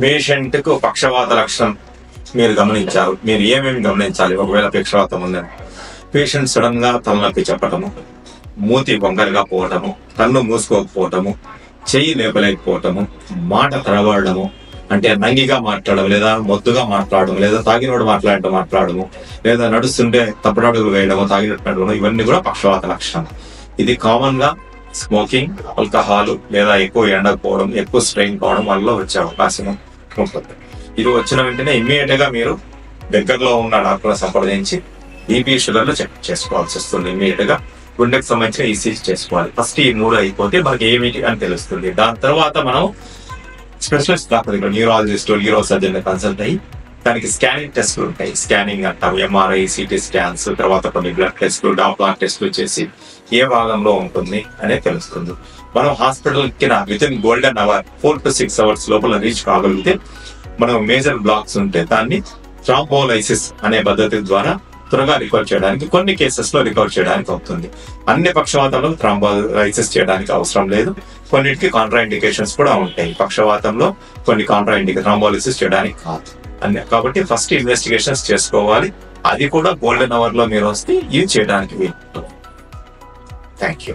Patient కు పక్షవాత లక్షణం మీరు గమనించారు, మీరు ఏమేమి గమనించాలి? ఒకవేళ పక్షవాతం ఉందని పేషెంట్ సడన్ గా తలనొప్పి చెప్పటము, మూతి వంకరగా పోవటము, కన్ను మూసుకోకపోవటము, చెయ్యి లేపలేకపోవటము, మాట తడబడము, అంటే నంగిగా మాట్లాడడం, లేదా మొద్దుగా మాట్లాడడం, లేదా తాగినోడు మాట్లాడము, లేదా నడుస్తుంటే తప్పడడుగులు వేయడము, తాగినట్టు నడవడం, ఇవన్నీ కూడా పక్షవాత లక్షణం. ఇది కామన్ గా స్మోకింగ్, ఆల్కహాల్, లేదా ఎక్కువ ఎండకపోవడం, ఎక్కువ స్ట్రెయిన్ కావడం వల్ల వచ్చే అవకాశం ఉంటుంది. ఇది వచ్చిన వెంటనే ఇమ్మీడియట్ గా మీరు దగ్గరలో ఉన్న డాక్టర్ సంప్రదించి బీపీ షుగర్లు చెక్ చేసుకోవాల్సి వస్తుంది. ఇమ్మీడియట్ గా గుండెకి సంబంధించిన ఈసీజీ చేసుకోవాలి. ఫస్ట్ ఈ 3 అయిపోతే మనకి ఏమిటి అని తెలుస్తుంది. దాని తర్వాత మనం స్పెషలిస్ట్ డాక్టర్ దగ్గర న్యూరాలజిస్ట్, న్యూరో సర్జన్ కన్సల్ట్ అయ్యి దానికి స్కానింగ్ టెస్టులు ఉంటాయి. స్కానింగ్ అంటాం, ఎంఆర్ఐ, సిటీ స్కాన్స్, తర్వాత కొన్ని బ్లడ్ టెస్టులు, డాప్లర్ టెస్టులు చేసి ఏ భాగంలో ఉంటుంది అనేది తెలుస్తుంది. మనం హాస్పిటల్కి within golden hour 4 to 6 hours లోపల రీచ్ కాగలిగితే మనం మేజర్ బ్లాక్స్ ఉంటే దాన్ని థ్రాంబోలైసిస్ అనే పద్ధతి ద్వారా త్వరగా రికవర్ చేయడానికి, కొన్ని కేసెస్ లో రికవర్ చేయడానికి అవుతుంది. అన్ని పక్షవాతంలో థ్రాంబోలైసిస్ చేయడానికి అవసరం లేదు. కొన్నిటికి కాంట్రాఇండికేషన్స్ కూడా ఉంటాయి. పక్షవాతంలో కొన్ని థ్రాంబోలైసిస్ చేయడానికి కాదు కాబట్టి ఫస్ట్ ఇన్వెస్టిగేషన్స్ చేసుకోవాలి. అది కూడా గోల్డెన్ అవర్ లో మీరు వస్తే ఇది చేయడానికి వీలు. Thank you.